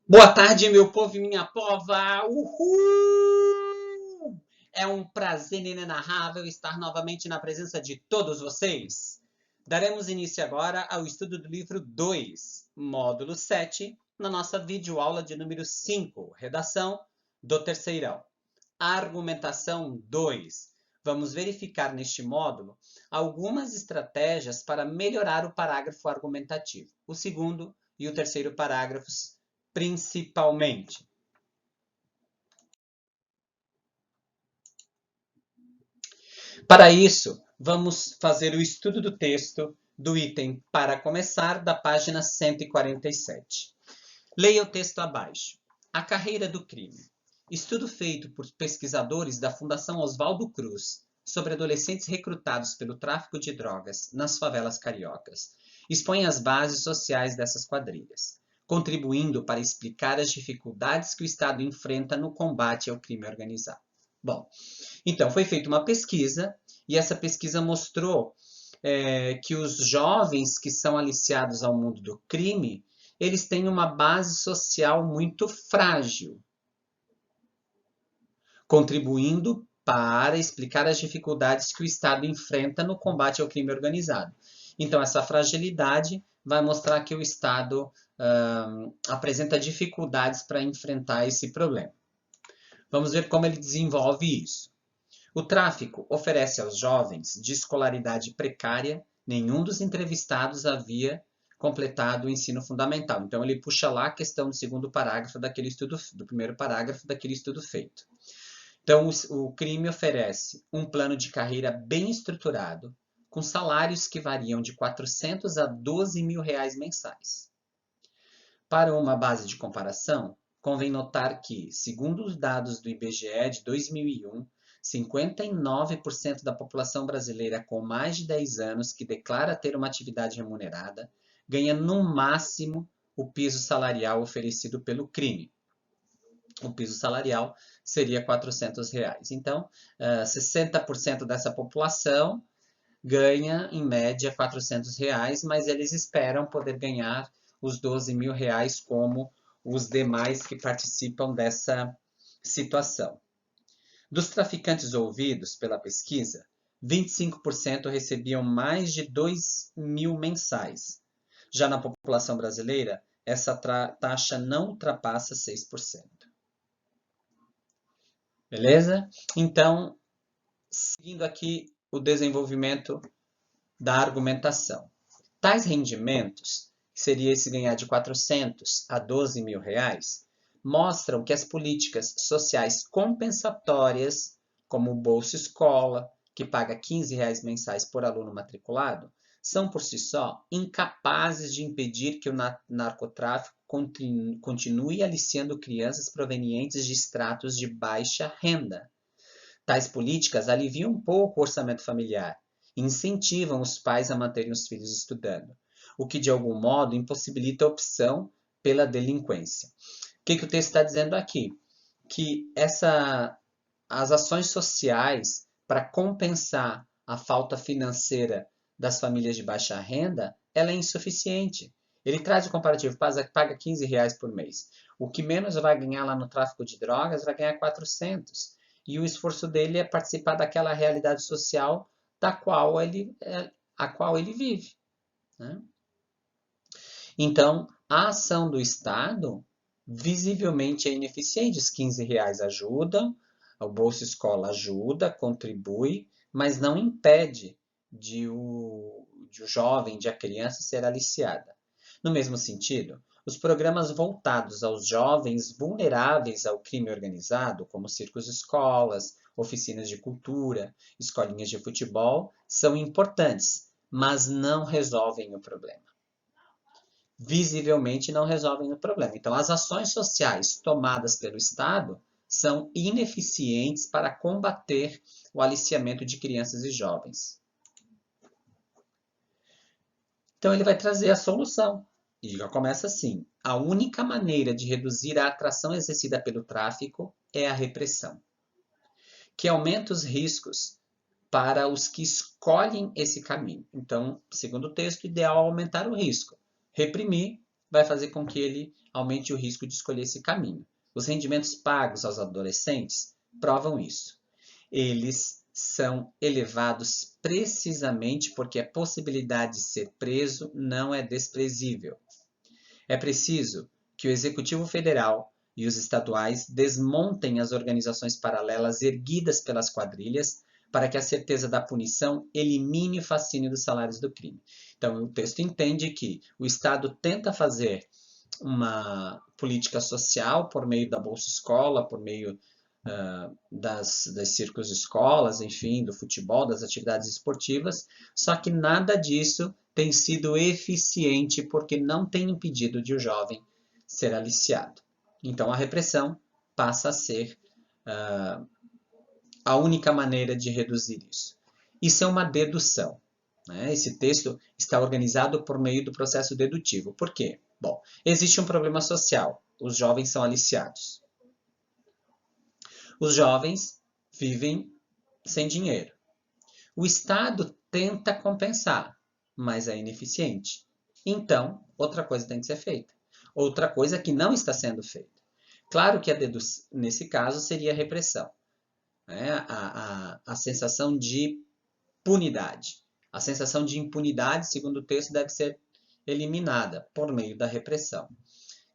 Boa tarde, meu povo e minha pova! Uhul! É um prazer inenarrável estar novamente na presença de todos vocês. Daremos início agora ao estudo do livro 2, módulo 7, na nossa videoaula de número 5, redação do terceirão. Argumentação 2. Vamos verificar neste módulo algumas estratégias para melhorar o parágrafo argumentativo. O segundo e o terceiro parágrafos principalmente. Para isso, vamos fazer o estudo do texto do item para começar da página 147. Leia o texto abaixo. A carreira do crime. Estudo feito por pesquisadores da Fundação Oswaldo Cruz sobre adolescentes recrutados pelo tráfico de drogas nas favelas cariocas expõe as bases sociais dessas quadrilhas, contribuindo para explicar as dificuldades que o Estado enfrenta no combate ao crime organizado. Bom, então foi feita uma pesquisa e essa pesquisa mostrou que os jovens que são aliciados ao mundo do crime, eles têm uma base social muito frágil, contribuindo para explicar as dificuldades que o Estado enfrenta no combate ao crime organizado. Então, essa fragilidade vai mostrar que o Estado apresenta dificuldades para enfrentar esse problema. Vamos ver como ele desenvolve isso. O tráfico oferece aos jovens de escolaridade precária, nenhum dos entrevistados havia completado o ensino fundamental. Então ele puxa lá a questão do segundo parágrafo daquele estudo, do primeiro parágrafo daquele estudo feito. Então o crime oferece um plano de carreira bem estruturado, com salários que variam de 400 a 12 mil reais mensais. Para uma base de comparação, convém notar que, segundo os dados do IBGE de 2001, 59% da população brasileira com mais de 10 anos que declara ter uma atividade remunerada ganha no máximo o piso salarial oferecido pelo crime. O piso salarial seria R$ 400. Então, 60% dessa população ganha, em média, R$ 400, mas eles esperam poder ganhar os 12 mil reais como os demais que participam dessa situação. Dos traficantes ouvidos pela pesquisa, 25% recebiam mais de 2 mil mensais. Já na população brasileira, essa taxa não ultrapassa 6%. Beleza? Então, seguindo aqui o desenvolvimento da argumentação. Tais rendimentos, que seria esse ganhar de 400 a 12 mil reais, mostram que as políticas sociais compensatórias, como o Bolsa Escola, que paga R$ 15 mensais por aluno matriculado, são por si só incapazes de impedir que o narcotráfico continue aliciando crianças provenientes de estratos de baixa renda. Tais políticas aliviam um pouco o orçamento familiar e incentivam os pais a manterem os filhos estudando, o que de algum modo impossibilita a opção pela delinquência. O que o texto está dizendo aqui? Que as ações sociais para compensar a falta financeira das famílias de baixa renda, ela é insuficiente. Ele traz o comparativo, paga R$ 15 por mês. O que menos vai ganhar lá no tráfico de drogas vai ganhar 400. E o esforço dele é participar daquela realidade social a qual ele vive. Né? Então, a ação do Estado visivelmente é ineficiente. Os R$ 15 ajudam, o Bolsa Escola ajuda, contribui, mas não impede de o jovem, de a criança ser aliciada. No mesmo sentido, os programas voltados aos jovens vulneráveis ao crime organizado, como circos escolas, oficinas de cultura, escolinhas de futebol, são importantes, mas não resolvem o problema. Visivelmente não resolvem o problema. Então, as ações sociais tomadas pelo Estado são ineficientes para combater o aliciamento de crianças e jovens. Então, ele vai trazer a solução. E já começa assim: a única maneira de reduzir a atração exercida pelo tráfico é a repressão, que aumenta os riscos para os que escolhem esse caminho. Então, segundo o texto, o ideal é aumentar o risco. Reprimir vai fazer com que ele aumente o risco de escolher esse caminho. Os rendimentos pagos aos adolescentes provam isso. Eles são elevados precisamente porque a possibilidade de ser preso não é desprezível. É preciso que o Executivo Federal e os estaduais desmontem as organizações paralelas erguidas pelas quadrilhas para que a certeza da punição elimine o fascínio dos salários do crime. Então, o texto entende que o Estado tenta fazer uma política social por meio da Bolsa Escola, por meio das círculos de escolas, enfim, do futebol, das atividades esportivas, só que nada disso tem sido eficiente porque não tem impedido de o jovem ser aliciado. Então, a repressão passa a ser a única maneira de reduzir isso. Isso é uma dedução. Né? Esse texto está organizado por meio do processo dedutivo. Por quê? Bom, existe um problema social. Os jovens são aliciados. Os jovens vivem sem dinheiro. O Estado tenta compensar, mas é ineficiente. Então, outra coisa tem que ser feita. Outra coisa que não está sendo feita. Claro que nesse caso seria a repressão. Né? A sensação de punidade. A sensação de impunidade, segundo o texto, deve ser eliminada por meio da repressão.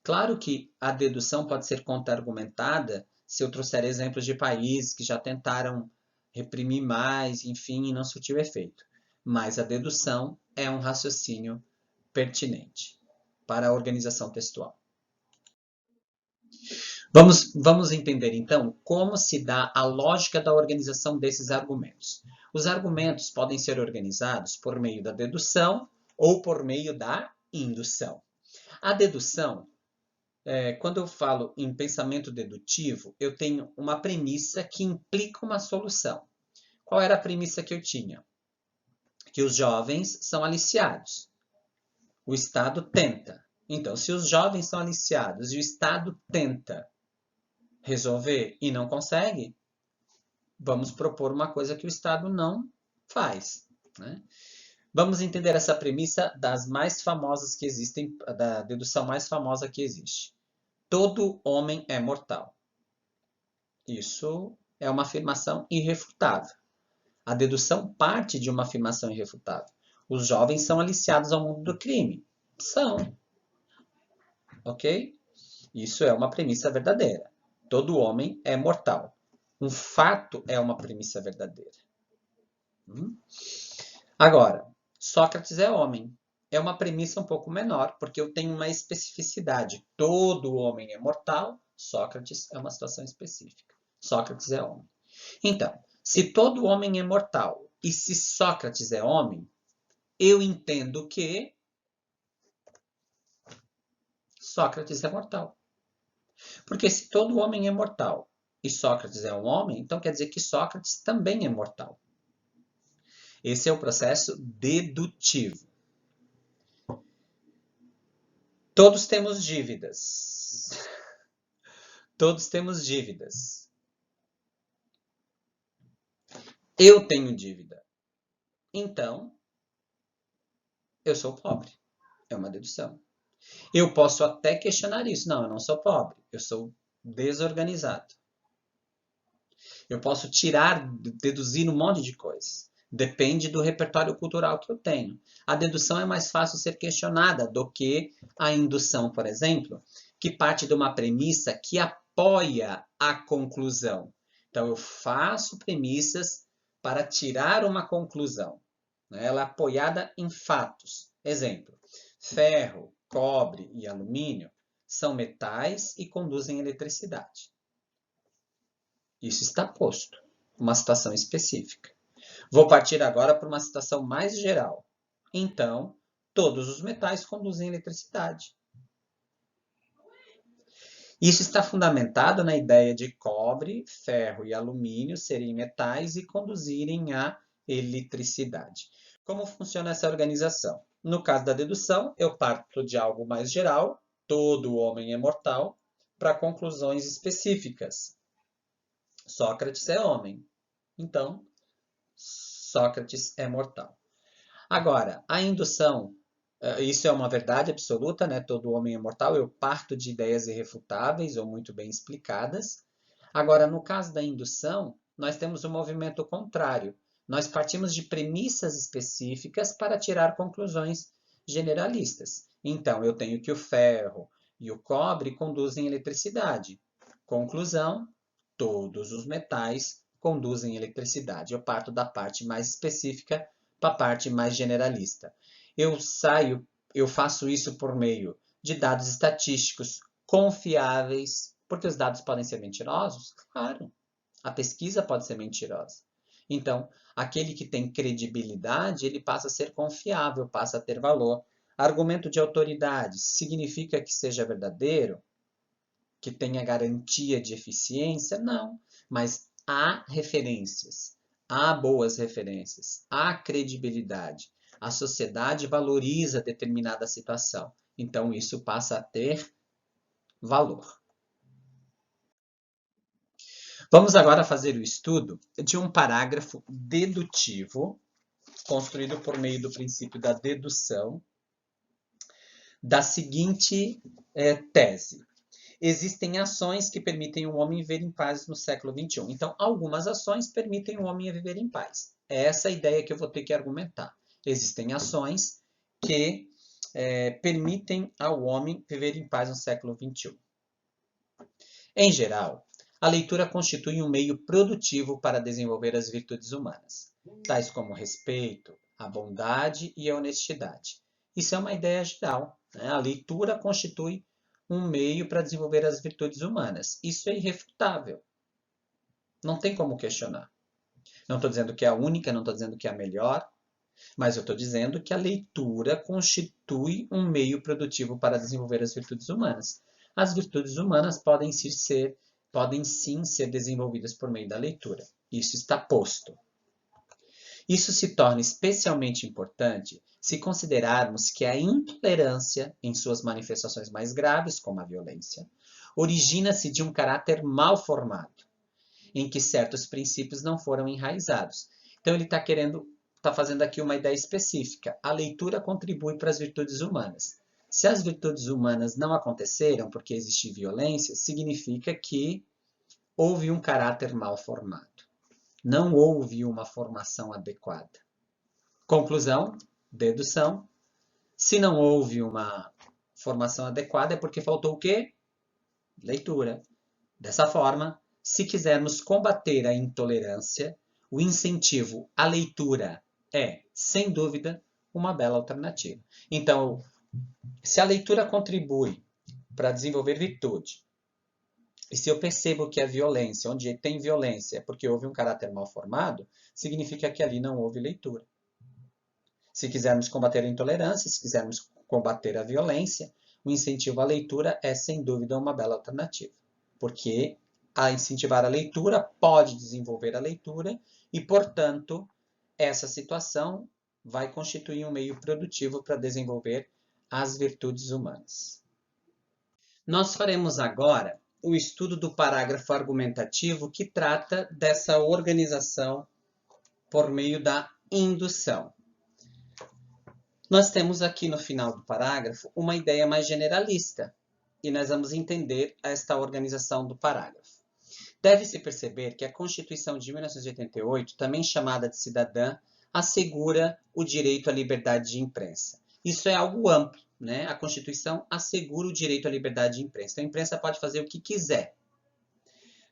Claro que a dedução pode ser contra-argumentada se eu trouxer exemplos de países que já tentaram reprimir mais, enfim, e não surtiu efeito. Mas a dedução é um raciocínio pertinente para a organização textual. Vamos entender, então, como se dá a lógica da organização desses argumentos. Os argumentos podem ser organizados por meio da dedução ou por meio da indução. A dedução, quando eu falo em pensamento dedutivo, eu tenho uma premissa que implica uma solução. Qual era a premissa que eu tinha? Que os jovens são aliciados. O Estado tenta. Então, se os jovens são aliciados e o Estado tenta resolver e não consegue, vamos propor uma coisa que o Estado não faz. Né? Vamos entender essa premissa das mais famosas que existem, da dedução mais famosa que existe. Todo homem é mortal. Isso é uma afirmação irrefutável. A dedução parte de uma afirmação irrefutável. Os jovens são aliciados ao mundo do crime. São. Ok? Isso é uma premissa verdadeira. Todo homem é mortal. Um fato é uma premissa verdadeira. Agora, Sócrates é homem. É uma premissa um pouco menor, porque eu tenho uma especificidade. Todo homem é mortal, Sócrates é uma situação específica. Sócrates é homem. Então, se todo homem é mortal e se Sócrates é homem, eu entendo que Sócrates é mortal. Porque se todo homem é mortal e Sócrates é um homem, então quer dizer que Sócrates também é mortal. Esse é o processo dedutivo. Todos temos dívidas. Todos temos dívidas. Eu tenho dívida. Então, eu sou pobre. É uma dedução. Eu posso até questionar isso. Não, eu não sou pobre. Eu sou desorganizado. Eu posso deduzir um monte de coisas. Depende do repertório cultural que eu tenho. A dedução é mais fácil ser questionada do que a indução, por exemplo, que parte de uma premissa que apoia a conclusão. Então, eu faço premissas para tirar uma conclusão. Ela é apoiada em fatos. Exemplo, ferro, cobre e alumínio são metais e conduzem eletricidade. Isso está posto, uma situação específica. Vou partir agora para uma situação mais geral. Então, todos os metais conduzem eletricidade. Isso está fundamentado na ideia de cobre, ferro e alumínio serem metais e conduzirem a eletricidade. Como funciona essa organização? No caso da dedução, eu parto de algo mais geral, todo homem é mortal, para conclusões específicas. Sócrates é homem, então Sócrates é mortal. Agora, a indução Isso é uma verdade absoluta, né? Todo homem é mortal. Eu parto de ideias irrefutáveis ou muito bem explicadas. Agora, no caso da indução, nós temos um movimento contrário. Nós partimos de premissas específicas para tirar conclusões generalistas. Então, eu tenho que o ferro e o cobre conduzem eletricidade. Conclusão: todos os metais conduzem eletricidade. Eu parto da parte mais específica para a parte mais generalista. Eu faço isso por meio de dados estatísticos confiáveis, porque os dados podem ser mentirosos? Claro, a pesquisa pode ser mentirosa. Então, aquele que tem credibilidade, ele passa a ser confiável, passa a ter valor. Argumento de autoridade significa que seja verdadeiro, que tenha garantia de eficiência? Não, mas há referências, há boas referências, há credibilidade. A sociedade valoriza determinada situação, então isso passa a ter valor. Vamos agora fazer o estudo de um parágrafo dedutivo, construído por meio do princípio da dedução, da seguinte tese. Existem ações que permitem o homem viver em paz no século XXI. Então, algumas ações permitem o homem viver em paz. É essa a ideia que eu vou ter que argumentar. Existem ações que permitem ao homem viver em paz no século XXI. Em geral, a leitura constitui um meio produtivo para desenvolver as virtudes humanas, tais como o respeito, a bondade e a honestidade. Isso é uma ideia geral, né? A leitura constitui um meio para desenvolver as virtudes humanas. Isso é irrefutável. Não tem como questionar. Não estou dizendo que é a única, não estou dizendo que é a melhor, mas eu estou dizendo que a leitura constitui um meio produtivo para desenvolver as virtudes humanas. As virtudes humanas podem sim ser desenvolvidas por meio da leitura. Isso está posto. Isso se torna especialmente importante se considerarmos que a intolerância, em suas manifestações mais graves, como a violência, origina-se de um caráter mal formado, em que certos princípios não foram enraizados. Então ele está fazendo aqui uma ideia específica. A leitura contribui para as virtudes humanas. Se as virtudes humanas não aconteceram porque existe violência, significa que houve um caráter mal formado. Não houve uma formação adequada. Conclusão, dedução. Se não houve uma formação adequada, é porque faltou o quê? Leitura. Dessa forma, se quisermos combater a intolerância, o incentivo à leitura é, sem dúvida, uma bela alternativa. Então, se a leitura contribui para desenvolver virtude, e se eu percebo que a violência, onde tem violência, é porque houve um caráter mal formado, significa que ali não houve leitura. Se quisermos combater a intolerância, se quisermos combater a violência, o incentivo à leitura é, sem dúvida, uma bela alternativa. Porque a incentivar a leitura pode desenvolver a leitura e, portanto, essa situação vai constituir um meio produtivo para desenvolver as virtudes humanas. Nós faremos agora o estudo do parágrafo argumentativo que trata dessa organização por meio da indução. Nós temos aqui no final do parágrafo uma ideia mais generalista e nós vamos entender esta organização do parágrafo. Deve-se perceber que a Constituição de 1988, também chamada de cidadã, assegura o direito à liberdade de imprensa. Isso é algo amplo, né? A Constituição assegura o direito à liberdade de imprensa. Então, a imprensa pode fazer o que quiser.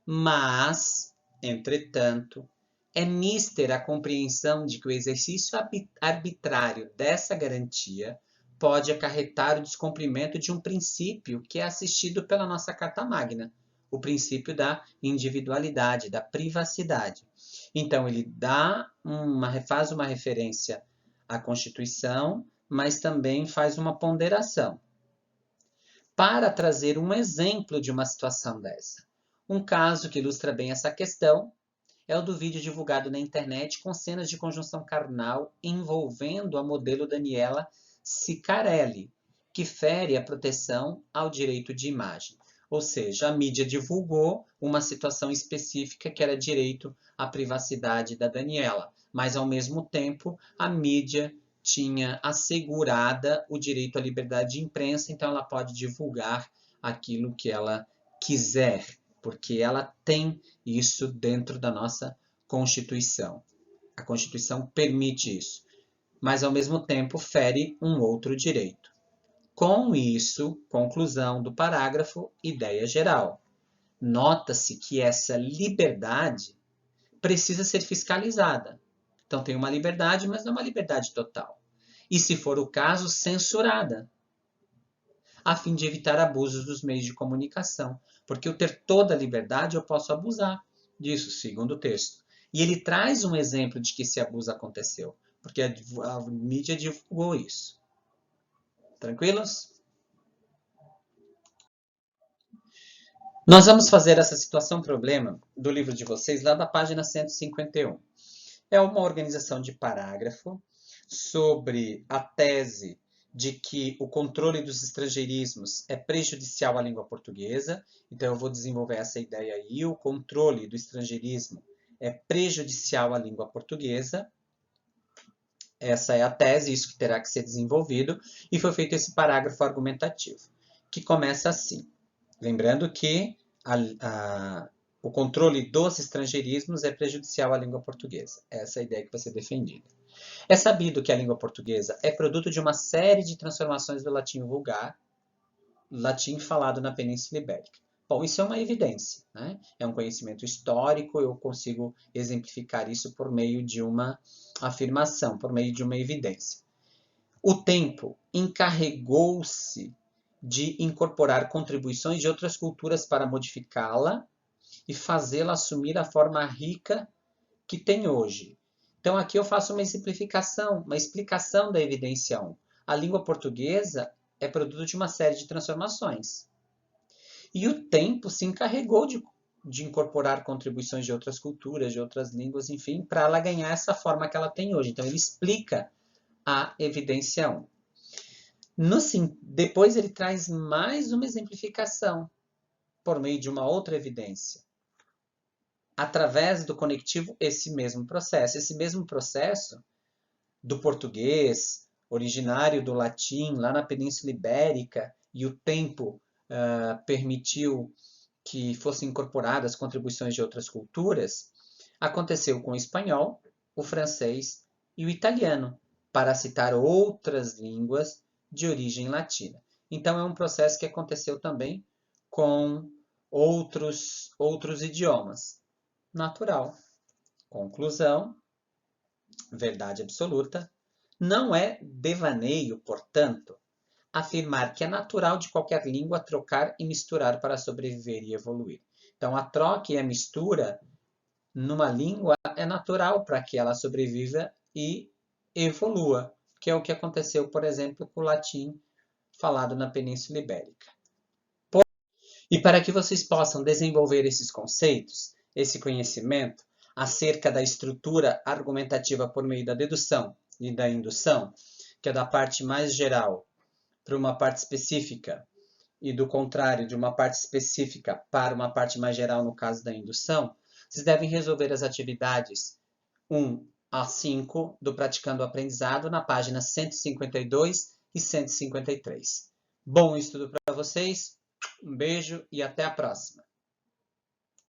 Mas, entretanto, é místera a compreensão de que o exercício arbitrário dessa garantia pode acarretar o descumprimento de um princípio que é assistido pela nossa Carta Magna, o princípio da individualidade, da privacidade. Então, ele faz uma referência à Constituição, mas também faz uma ponderação. Para trazer um exemplo de uma situação dessa. Um caso que ilustra bem essa questão é o do vídeo divulgado na internet com cenas de conjunção carnal envolvendo a modelo Daniela Ciccarelli, que fere a proteção ao direito de imagem. Ou seja, a mídia divulgou uma situação específica que era direito à privacidade da Daniela, mas ao mesmo tempo a mídia tinha assegurada o direito à liberdade de imprensa, então ela pode divulgar aquilo que ela quiser, porque ela tem isso dentro da nossa Constituição. A Constituição permite isso, mas ao mesmo tempo fere um outro direito. Com isso, conclusão do parágrafo, ideia geral. Nota-se que essa liberdade precisa ser fiscalizada. Então tem uma liberdade, mas não é uma liberdade total. E se for o caso, censurada, a fim de evitar abusos dos meios de comunicação. Porque eu ter toda a liberdade, eu posso abusar disso, segundo o texto. E ele traz um exemplo de que esse abuso aconteceu, porque a mídia divulgou isso. Tranquilos? Nós vamos fazer essa situação problema do livro de vocês lá da página 151. É uma organização de parágrafo sobre a tese de que o controle dos estrangeirismos é prejudicial à língua portuguesa. Então, eu vou desenvolver essa ideia aí. O controle do estrangeirismo é prejudicial à língua portuguesa. Essa é a tese, isso que terá que ser desenvolvido. E foi feito esse parágrafo argumentativo, que começa assim. Lembrando que o controle dos estrangeirismos é prejudicial à língua portuguesa. Essa é a ideia que vai ser defendida. É sabido que a língua portuguesa é produto de uma série de transformações do latim vulgar, latim falado na Península Ibérica. Bom, isso é uma evidência, né? É um conhecimento histórico, eu consigo exemplificar isso por meio de uma afirmação, por meio de uma evidência. O tempo encarregou-se de incorporar contribuições de outras culturas para modificá-la e fazê-la assumir a forma rica que tem hoje. Então, aqui eu faço uma exemplificação, uma explicação da evidência 1. A língua portuguesa é produto de uma série de transformações. E o tempo se encarregou de incorporar contribuições de outras culturas, de outras línguas, enfim, para ela ganhar essa forma que ela tem hoje. Então, ele explica a evidência 1. Depois ele traz mais uma exemplificação por meio de uma outra evidência. Através do conectivo, esse mesmo processo do português, originário do latim, lá na Península Ibérica, e o tempo permitiu que fossem incorporadas contribuições de outras culturas, aconteceu com o espanhol, o francês e o italiano, para citar outras línguas de origem latina. Então, é um processo que aconteceu também com outros idiomas. Natural. Conclusão, verdade absoluta. Não é devaneio, portanto, afirmar que é natural de qualquer língua trocar e misturar para sobreviver e evoluir. Então, a troca e a mistura numa língua é natural para que ela sobreviva e evolua, que é o que aconteceu, por exemplo, com o latim falado na Península Ibérica. E para que vocês possam desenvolver esses conceitos, esse conhecimento acerca da estrutura argumentativa por meio da dedução e da indução, que é da parte mais geral para uma parte específica, e do contrário, de uma parte específica para uma parte mais geral, no caso da indução, vocês devem resolver as atividades 1 a 5 do Praticando o Aprendizado na página 152 e 153. Bom estudo para vocês, um beijo e até a próxima!